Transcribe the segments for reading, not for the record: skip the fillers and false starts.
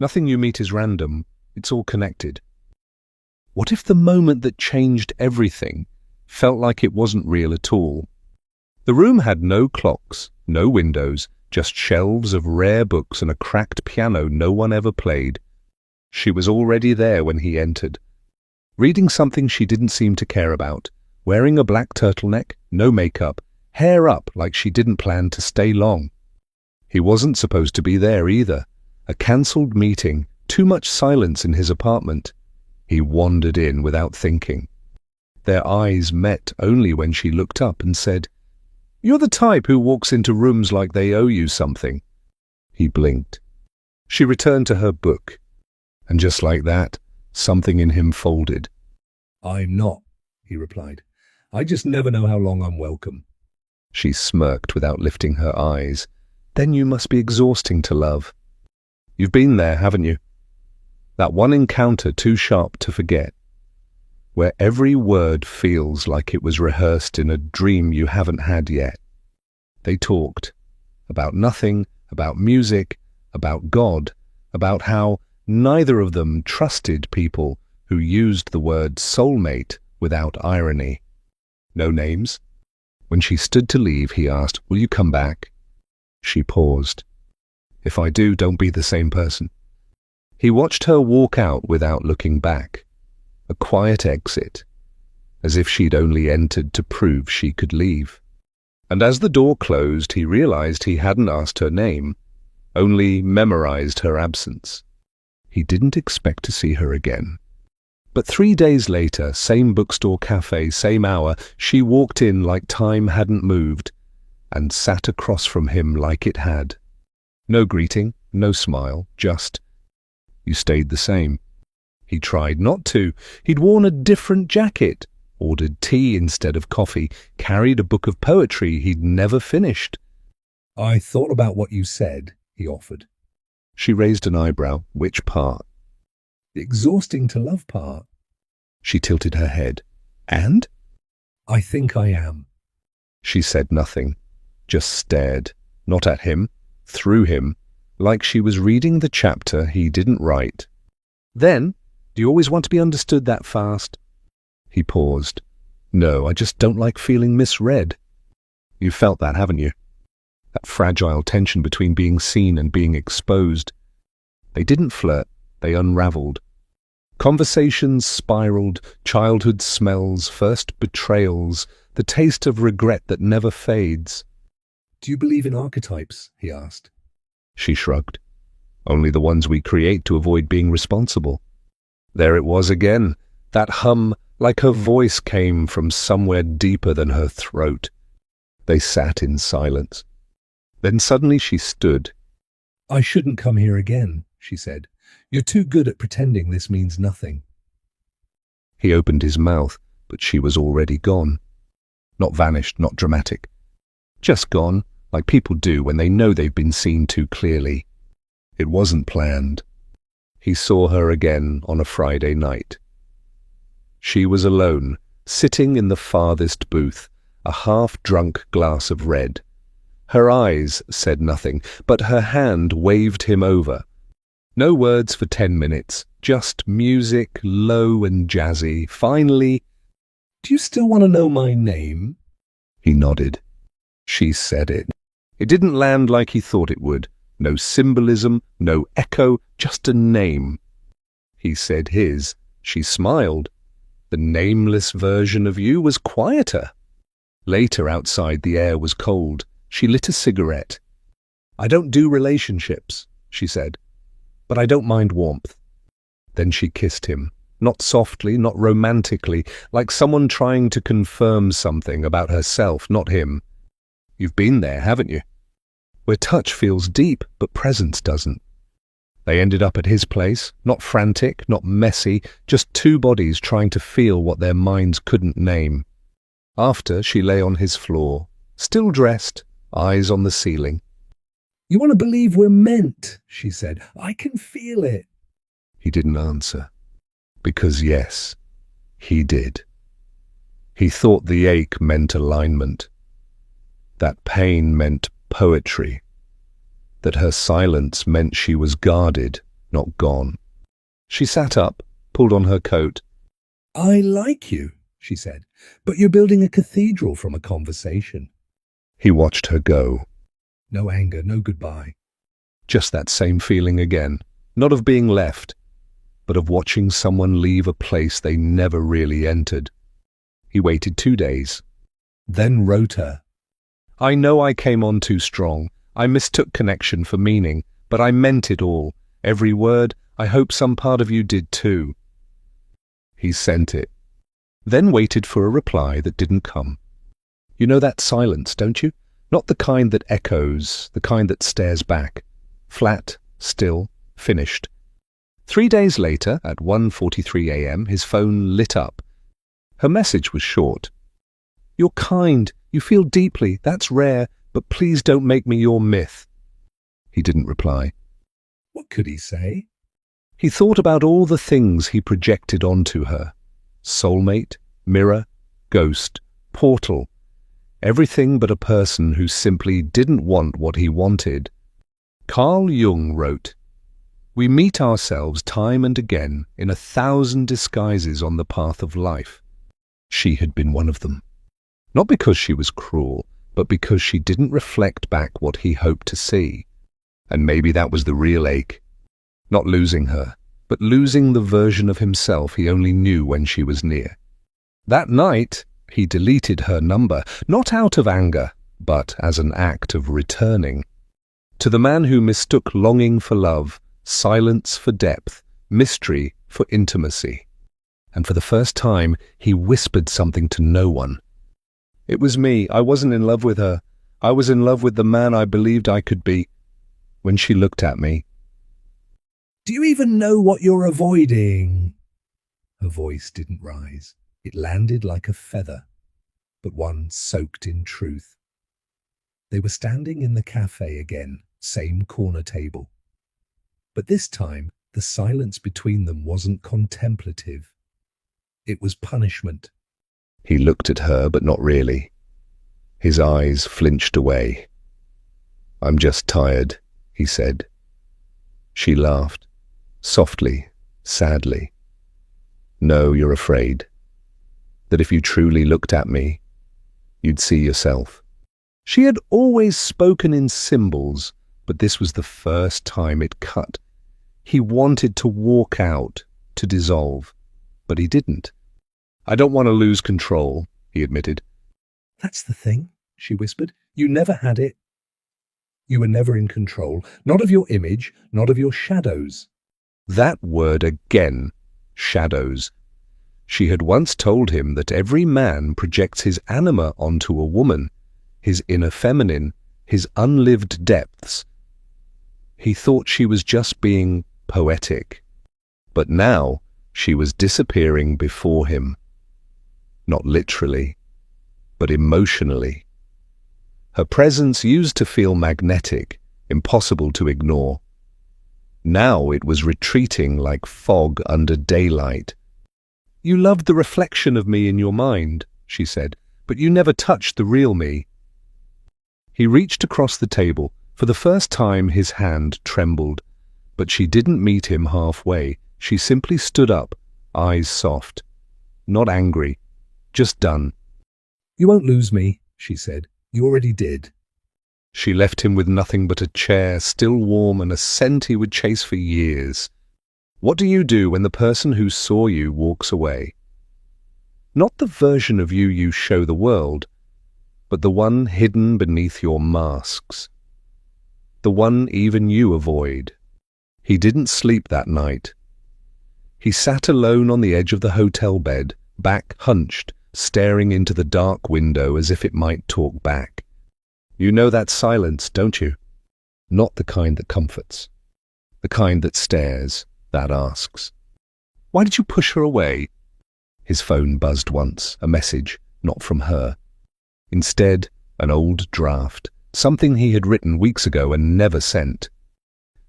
Nothing you meet is random. It's all connected. What if the moment that changed everything felt like it wasn't real at all? The room had no clocks, no windows, just shelves of rare books and a cracked piano no one ever played. She was already there when he entered, reading something she didn't seem to care about, wearing a black turtleneck, no makeup, hair up like she didn't plan to stay long. He wasn't supposed to be there either. A cancelled meeting, too much silence in his apartment. He wandered in without thinking. Their eyes met only when she looked up and said, "You're the type who walks into rooms like they owe you something." He blinked. She returned to her book, and just like that, something in him folded. "I'm not," he replied. "I just never know how long I'm welcome." She smirked without lifting her eyes. "Then you must be exhausting to love." "You've been there, haven't you? That one encounter too sharp to forget, where every word feels like it was rehearsed in a dream you haven't had yet." They talked about nothing, about music, about God, about how neither of them trusted people who used the word soulmate without irony. No names. When she stood to leave, he asked, "Will you come back?" She paused. "If I do, don't be the same person." He watched her walk out without looking back. A quiet exit, as if she'd only entered to prove she could leave. And as the door closed, he realized he hadn't asked her name, only memorized her absence. He didn't expect to see her again. But 3 days later, same bookstore cafe, same hour, she walked in like time hadn't moved and sat across from him like it had. No greeting, no smile, just, "You stayed the same." He tried not to. He'd worn a different jacket, ordered tea instead of coffee, carried a book of poetry he'd never finished. "I thought about what you said," he offered. She raised an eyebrow. "Which part?" "The exhausting to love part." She tilted her head. "And?" "I think I am." She said nothing, just stared, not at him, through him, like she was reading the chapter he didn't write. "Then, do you always want to be understood that fast?" He paused. "No, I just don't like feeling misread." "You've felt that, haven't you? That fragile tension between being seen and being exposed." They didn't flirt, they unraveled. Conversations spiraled, childhood smells, first betrayals, the taste of regret that never fades. "Do you believe in archetypes?" he asked. She shrugged. "Only the ones we create to avoid being responsible." There it was again, that hum, like her voice came from somewhere deeper than her throat. They sat in silence. Then suddenly she stood. "I shouldn't come here again," she said. "You're too good at pretending this means nothing." He opened his mouth, but she was already gone. Not vanished, not dramatic. Just gone, like people do when they know they've been seen too clearly. It wasn't planned. He saw her again on a Friday night. She was alone, sitting in the farthest booth, a half-drunk glass of red. Her eyes said nothing, but her hand waved him over. No words for 10 minutes, just music, low and jazzy. Finally, "Do you still want to know my name?" He nodded. She said it. It didn't land like he thought it would. No symbolism, no echo, just a name. He said his. She smiled. The nameless version of you was quieter. Later, outside, the air was cold. She lit a cigarette. "I don't do relationships," she said, "but I don't mind warmth." Then she kissed him, not softly, not romantically, like someone trying to confirm something about herself, not him. "You've been there, haven't you? Where touch feels deep, but presence doesn't." They ended up at his place, not frantic, not messy, just two bodies trying to feel what their minds couldn't name. After, she lay on his floor, still dressed, eyes on the ceiling. "You want to believe we're meant," she said. "I can feel it." He didn't answer. Because yes, he did. He thought the ache meant alignment. That pain meant poetry. That her silence meant she was guarded, not gone. She sat up, pulled on her coat. "I like you," she said, "but you're building a cathedral from a conversation." He watched her go. No anger, no goodbye. Just that same feeling again, not of being left, but of watching someone leave a place they never really entered. He waited 2 days. Then wrote her. I know I came on too strong. I mistook connection for meaning, but I meant it all. Every word. I hope some part of you did too. He sent it, then waited for a reply that didn't come. You know that silence, don't you? Not the kind that echoes, the kind that stares back. Flat, still, finished. 3 days later, at 1:43 a.m., his phone lit up. Her message was short. You're kind, you feel deeply, that's rare, but please don't make me your myth. He didn't reply. What could he say? He thought about all the things he projected onto her. Soulmate, mirror, ghost, portal. Everything but a person who simply didn't want what he wanted. Carl Jung wrote, "We meet ourselves time and again in 1,000 disguises on the path of life." She had been one of them. Not because she was cruel, but because she didn't reflect back what he hoped to see. And maybe that was the real ache. Not losing her, but losing the version of himself he only knew when she was near. That night, he deleted her number, not out of anger, but as an act of returning. To the man who mistook longing for love, silence for depth, mystery for intimacy. And for the first time, he whispered something to no one. It was me. I wasn't in love with her. I was in love with the man I believed I could be. When she looked at me, "Do you even know what you're avoiding?" Her voice didn't rise. It landed like a feather, but one soaked in truth. They were standing in the cafe again, same corner table. But this time, the silence between them wasn't contemplative. It was punishment. He looked at her, but not really. His eyes flinched away. "I'm just tired," he said. She laughed, softly, sadly. "No, you're afraid. That if you truly looked at me, you'd see yourself." She had always spoken in symbols, but this was the first time it cut. He wanted to walk out, to dissolve, but he didn't. "I don't want to lose control," he admitted. "That's the thing," she whispered. "You never had it. You were never in control, not of your image, not of your shadows." That word again, shadows. She had once told him that every man projects his anima onto a woman, his inner feminine, his unlived depths. He thought she was just being poetic. But now she was disappearing before him. Not literally, but emotionally. Her presence used to feel magnetic, impossible to ignore. Now it was retreating like fog under daylight. "You loved the reflection of me in your mind," she said, "but you never touched the real me." He reached across the table. For the first time his hand trembled, but she didn't meet him halfway. She simply stood up, eyes soft. Not angry, just done. "You won't lose me," she said. "You already did." She left him with nothing but a chair, still warm, and a scent he would chase for years. What do you do when the person who saw you walks away? Not the version of you you show the world, but the one hidden beneath your masks. The one even you avoid. He didn't sleep that night. He sat alone on the edge of the hotel bed, back hunched, staring into the dark window as if it might talk back. You know that silence, don't you? Not the kind that comforts. The kind that stares, that asks. Why did you push her away? His phone buzzed once, a message, not from her. Instead, an old draft, something he had written weeks ago and never sent.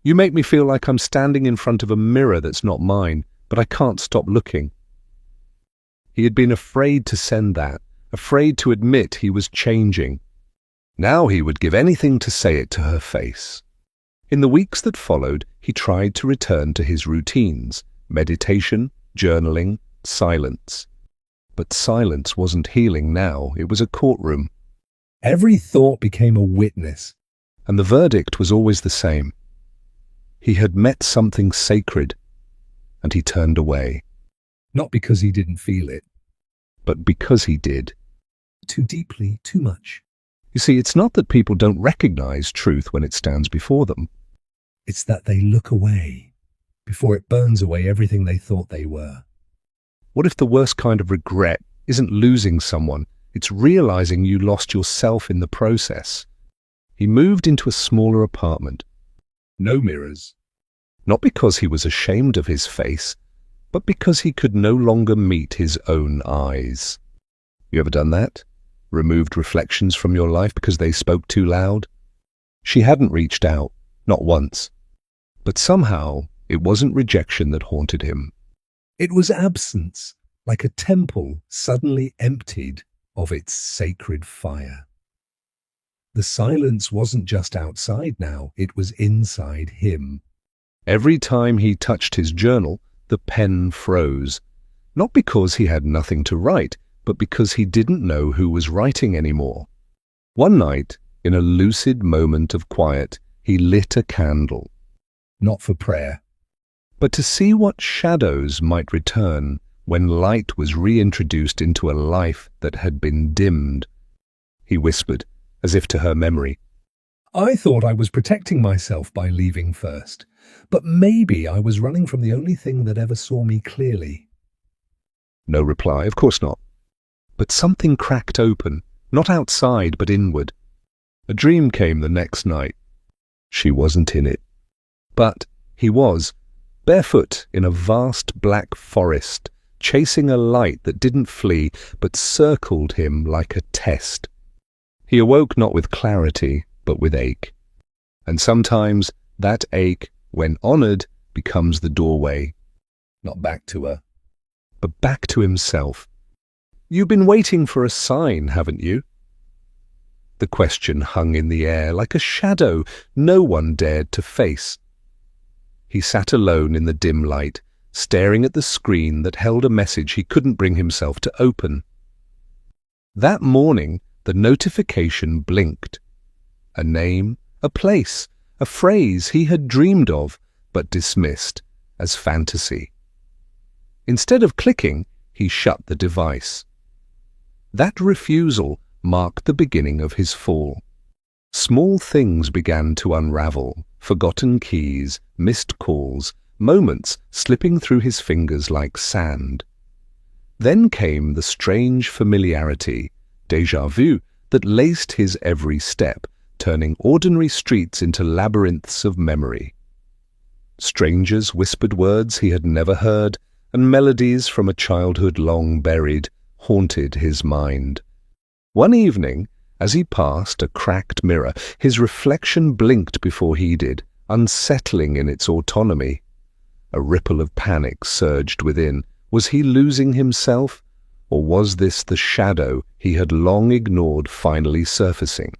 You make me feel like I'm standing in front of a mirror that's not mine, but I can't stop looking. He had been afraid to send that, afraid to admit he was changing. Now he would give anything to say it to her face. In the weeks that followed, he tried to return to his routines: meditation, journaling, silence. But silence wasn't healing now, it was a courtroom. Every thought became a witness. And the verdict was always the same. He had met something sacred, and he turned away. Not because he didn't feel it. But because he did. Too deeply, too much. You see, it's not that people don't recognize truth when it stands before them. It's that they look away before it burns away everything they thought they were. What if the worst kind of regret isn't losing someone, it's realizing you lost yourself in the process? He moved into a smaller apartment. No mirrors. Not because he was ashamed of his face, but because he could no longer meet his own eyes. You ever done that? Removed reflections from your life because they spoke too loud? She hadn't reached out, not once. But somehow, it wasn't rejection that haunted him. It was absence, like a temple suddenly emptied of its sacred fire. The silence wasn't just outside now, it was inside him. Every time he touched his journal, the pen froze. Not because he had nothing to write, but because he didn't know who was writing anymore. One night, in a lucid moment of quiet, he lit a candle. Not for prayer, but to see what shadows might return when light was reintroduced into a life that had been dimmed. He whispered, as if to her memory, I thought I was protecting myself by leaving first, but maybe I was running from the only thing that ever saw me clearly. No reply, of course not. But something cracked open, not outside but inward. A dream came the next night. She wasn't in it. But he was, barefoot in a vast black forest, chasing a light that didn't flee but circled him like a test. He awoke not with clarity, but with ache. And sometimes that ache, when honored, becomes the doorway. Not back to her, but back to himself. You've been waiting for a sign, haven't you? The question hung in the air like a shadow no one dared to face. He sat alone in the dim light, staring at the screen that held a message he couldn't bring himself to open. That morning, the notification blinked. A name, a place, a phrase he had dreamed of, but dismissed as fantasy. Instead of clicking, he shut the device. That refusal marked the beginning of his fall. Small things began to unravel, forgotten keys, missed calls, moments slipping through his fingers like sand. Then came the strange familiarity, déjà vu, that laced his every step, turning ordinary streets into labyrinths of memory. Strangers whispered words he had never heard, and melodies from a childhood long buried haunted his mind. One evening, as he passed a cracked mirror, his reflection blinked before he did, unsettling in its autonomy. A ripple of panic surged within. Was he losing himself, or was this the shadow he had long ignored finally surfacing?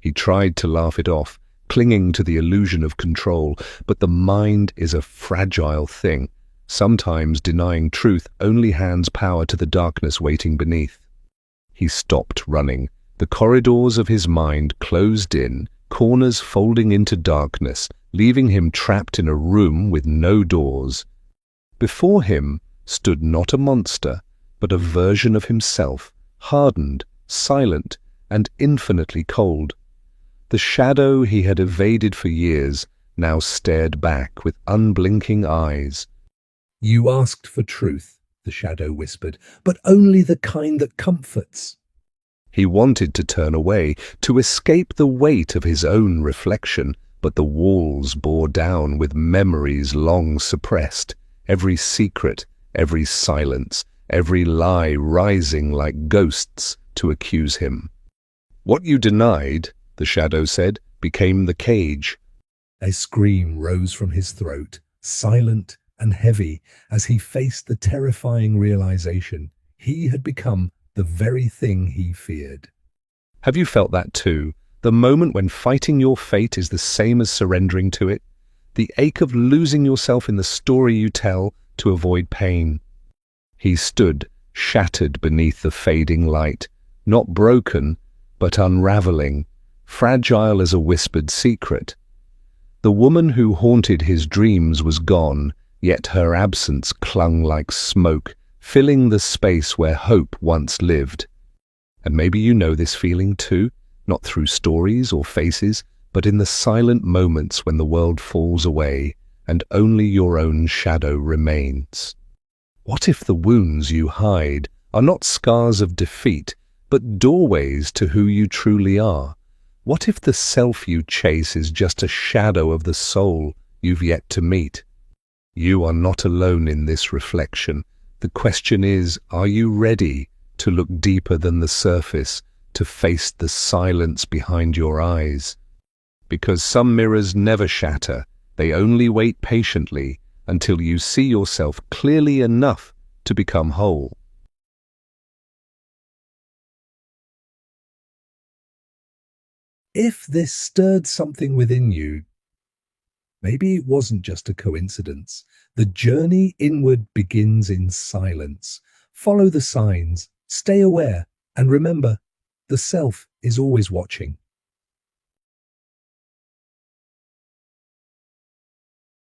He tried to laugh it off, clinging to the illusion of control, but the mind is a fragile thing. Sometimes denying truth only hands power to the darkness waiting beneath. He stopped running. The corridors of his mind closed in, corners folding into darkness, leaving him trapped in a room with no doors. Before him stood not a monster, but a version of himself, hardened, silent, and infinitely cold. The shadow he had evaded for years now stared back with unblinking eyes. You asked for truth, the shadow whispered, but only the kind that comforts. He wanted to turn away, to escape the weight of his own reflection, but the walls bore down with memories long suppressed, every secret, every silence, every lie rising like ghosts to accuse him. What you denied, the shadow said, became the cage. A scream rose from his throat, silent and heavy, as he faced the terrifying realization he had become the very thing he feared. Have you felt that too? The moment when fighting your fate is the same as surrendering to it. The ache of losing yourself in the story you tell to avoid pain. He stood, shattered beneath the fading light, not broken, but unraveling, fragile as a whispered secret. The woman who haunted his dreams was gone, yet her absence clung like smoke, filling the space where hope once lived. And maybe you know this feeling too, not through stories or faces, but in the silent moments when the world falls away and only your own shadow remains. What if the wounds you hide are not scars of defeat, but doorways to who you truly are? What if the self you chase is just a shadow of the soul you've yet to meet? You are not alone in this reflection. The question is, are you ready to look deeper than the surface, to face the silence behind your eyes? Because some mirrors never shatter, they only wait patiently until you see yourself clearly enough to become whole. If this stirred something within you, maybe it wasn't just a coincidence. The journey inward begins in silence. Follow the signs, stay aware, and remember, the self is always watching.